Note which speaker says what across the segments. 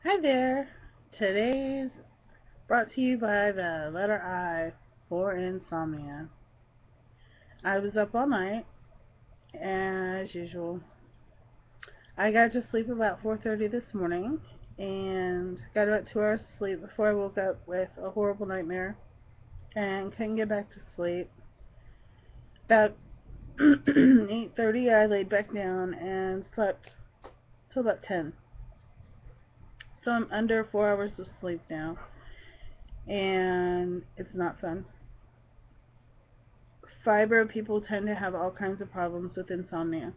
Speaker 1: Hi there. Today's brought to you by the letter I for insomnia. I was up all night, as usual. I got to sleep about 4:30 this morning and got about 2 hours of sleep before I woke up with a horrible nightmare and couldn't get back to sleep. About 8:30 I laid back down and slept till about 10. So I'm under 4 hours of sleep now, and it's not fun. Fibro people tend to have all kinds of problems with insomnia.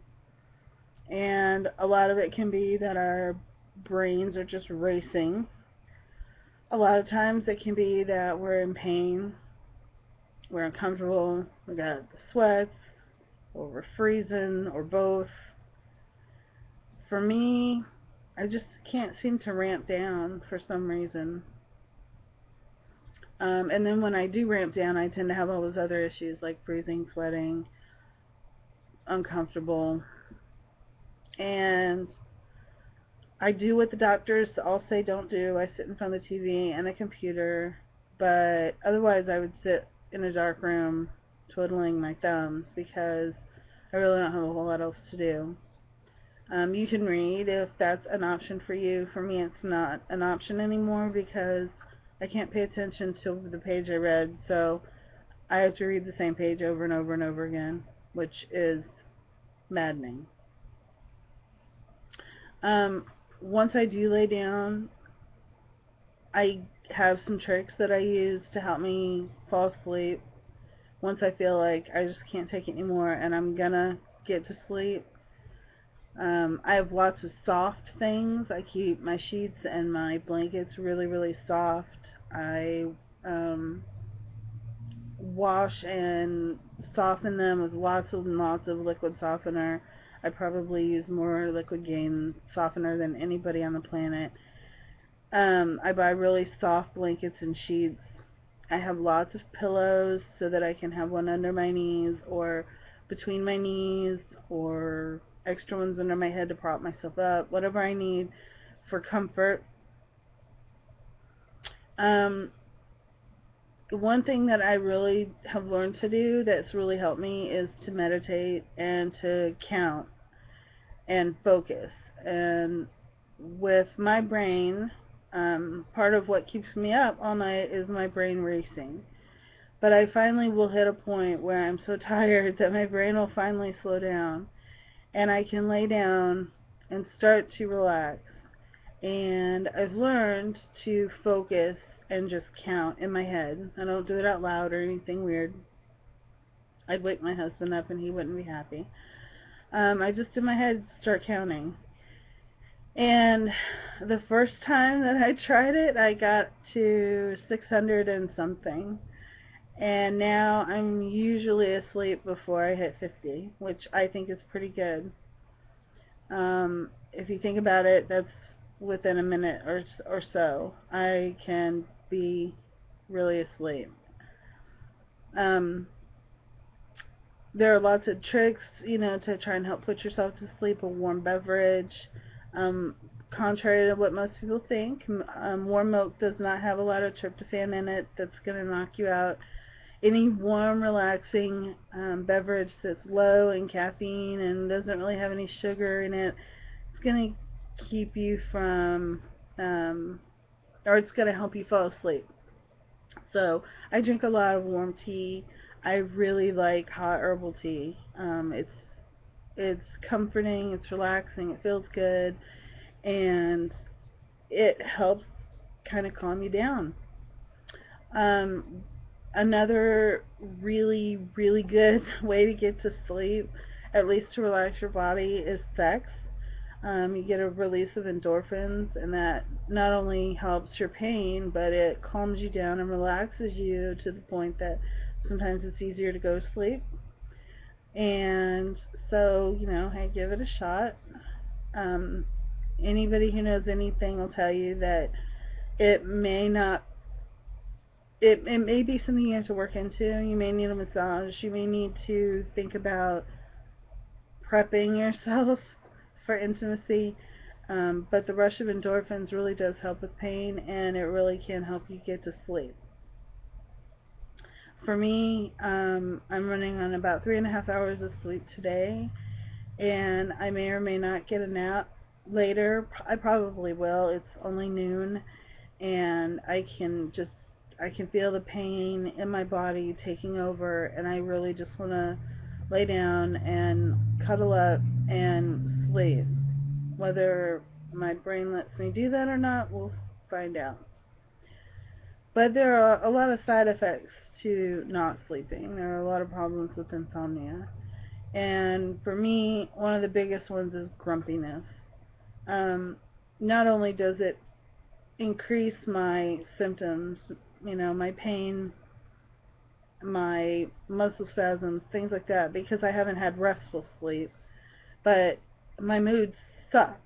Speaker 1: And a lot of it can be that our brains are just racing. A lot of times it can be that we're in pain, we're uncomfortable, we got the sweats, or we're freezing, or both. For me, I just can't seem to ramp down for some reason. And then when I do ramp down, I tend to have all those other issues like freezing, sweating, uncomfortable. And I do what the doctors all say don't do. I sit in front of the TV and the computer, but otherwise I would sit in a dark room twiddling my thumbs because I really don't have a whole lot else to do. You can read if that's an option for you. For me, it's not an option anymore because I can't pay attention to the page I read, so I have to read the same page over and over and over again, which is maddening. Um, Once I do lay down, I have some tricks that I use to help me fall asleep once I feel like I just can't take it anymore and I'm gonna get to sleep. I have lots of soft things. I keep my sheets and my blankets really, really soft. I um, wash and soften them with lots and lots of liquid softener. I probably use more liquid gain softener than anybody on the planet. I buy really soft blankets and sheets. I have lots of pillows so that I can have one under my knees or between my knees or extra ones under my head to prop myself up, whatever I need for comfort. Um, One thing that I really have learned to do that's really helped me is to meditate and to count and focus. And with my brain, part of what keeps me up all night is my brain racing. But I finally will hit a point where I'm so tired that my brain will finally slow down and I can lay down and start to relax. And I've learned to focus and just count in my head. I don't do it out loud or anything weird. I'd wake my husband up and he wouldn't be happy. I just in my head start counting. And the first time that I tried it, I got to 600 and something. And now I'm usually asleep before I hit 50, which I think is pretty good. If you think about it, that's within a minute or so. I can be really asleep. Um, there are lots of tricks, to try and help put yourself to sleep. A warm beverage. Um, Contrary to what most people think, warm milk does not have a lot of tryptophan in it that's going to knock you out. Any warm, relaxing beverage that's low in caffeine and doesn't really have any sugar in it, it's going to keep you from, or it's going to help you fall asleep. So I drink a lot of warm tea. I really like hot herbal tea. It's comforting, it's relaxing, it feels good, and it helps kind of calm you down. Um, Another really, really good way to get to sleep, at least to relax your body, is sex. You get a release of endorphins, and that not only helps your pain, but it calms you down and relaxes you to the point that sometimes it's easier to go to sleep. And so, hey, give it a shot. Um, Anybody who knows anything will tell you that it may not it may be something you have to work into. You may need a massage. You may need to think about prepping yourself for intimacy. But the rush of endorphins really does help with pain, and it really can help you get to sleep. For me, I'm running on about 3.5 hours of sleep today, and I may or may not get a nap later. I probably will. It's only noon, and I can feel the pain in my body taking over, and I really just want to lay down and cuddle up and sleep. Whether my brain lets me do that or not, we'll find out. But there are a lot of side effects to not sleeping. There are a lot of problems with insomnia. And for me, one of the biggest ones is grumpiness. Um, Not only does it increase my symptoms, my pain, my muscle spasms, things like that, because I haven't had restful sleep, but my mood sucks.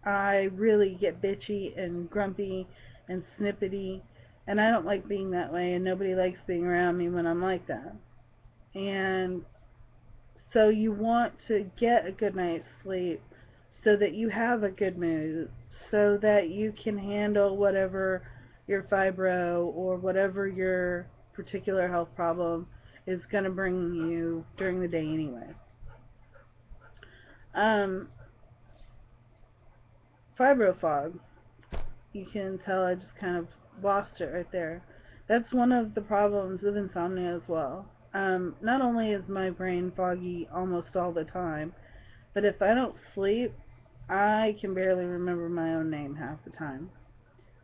Speaker 1: I really get bitchy and grumpy and snippety, and I don't like being that way, and nobody likes being around me when I'm like that. And so you want to get a good night's sleep so that you have a good mood, so that you can handle whatever your fibro or whatever your particular health problem is going to bring you during the day anyway. Fibro fog. You can tell I just kind of lost it right there. That's one of the problems of insomnia as well. Not only is my brain foggy almost all the time, but if I don't sleep, I can barely remember my own name half the time.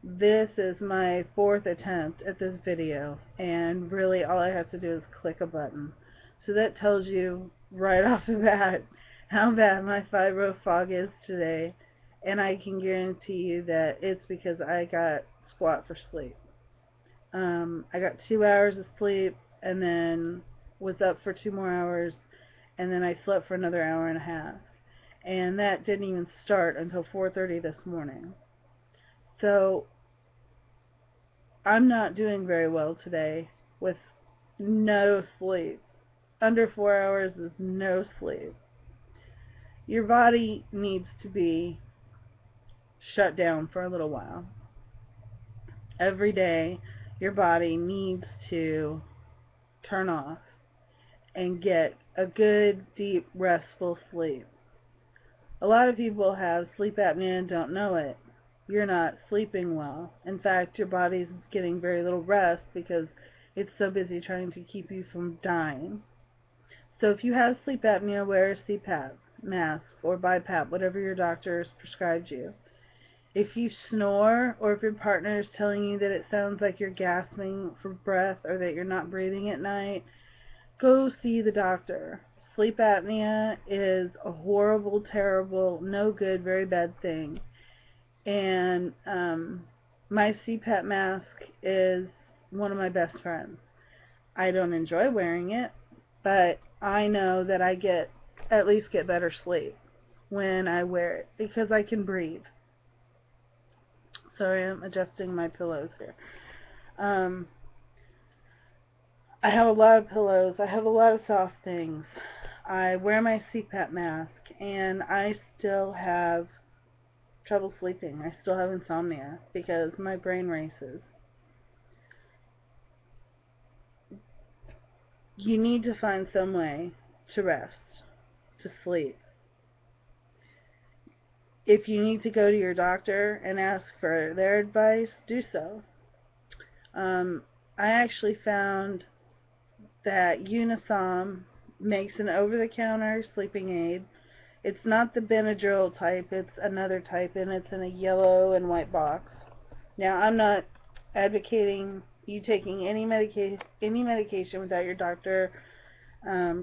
Speaker 1: This is my 4th attempt at this video, and really all I have to do is click a button. So that tells you right off the bat how bad my fibro fog is today, and I can guarantee you that it's because I got squat for sleep. I got 2 hours of sleep, and then was up for 2 more hours, and then I slept for another hour and a half. And that didn't even start until 4:30 this morning. So I'm not doing very well today with no sleep. Under 4 hours is no sleep. Your body needs to be shut down for a little while. Every day, your body needs to turn off and get a good, deep, restful sleep. A lot of people have sleep apnea and don't know it. You're not sleeping well. In fact, your body's getting very little rest because it's so busy trying to keep you from dying. So if you have sleep apnea, wear a CPAP mask or BiPAP, whatever your doctor has prescribed you. If you snore, or if your partner is telling you that it sounds like you're gasping for breath or that you're not breathing at night, go see the doctor. Sleep apnea is a horrible, terrible, no good, very bad thing. And my CPAP mask is one of my best friends. I don't enjoy wearing it, but I know that I at least get better sleep when I wear it because I can breathe. Sorry, I'm adjusting my pillows here. I have a lot of pillows. I have a lot of soft things. I wear my CPAP mask, and I still have trouble sleeping. I still have insomnia because my brain races. You need to find some way to rest, to sleep. If you need to go to your doctor and ask for their advice, do so. I actually found that Unisom makes an over-the-counter sleeping aid. It's not the Benadryl type, it's another type, and it's in a yellow and white box. Now, I'm not advocating you taking any medication without your doctor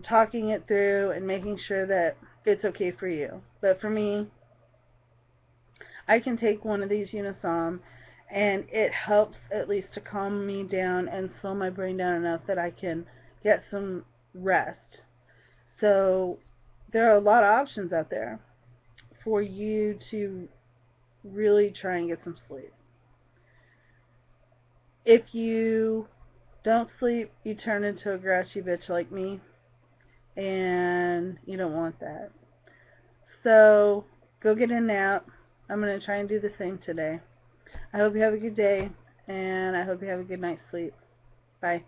Speaker 1: talking it through and making sure that it's okay for you. But for me, I can take one of these Unisom, and it helps at least to calm me down and slow my brain down enough that I can get some rest. So there are a lot of options out there for you to really try and get some sleep. If you don't sleep, you turn into a grouchy bitch like me, and you don't want that. So Go get a nap. I'm going to try and do the same today. I hope you have a good day, and I hope you have a good night's sleep. Bye.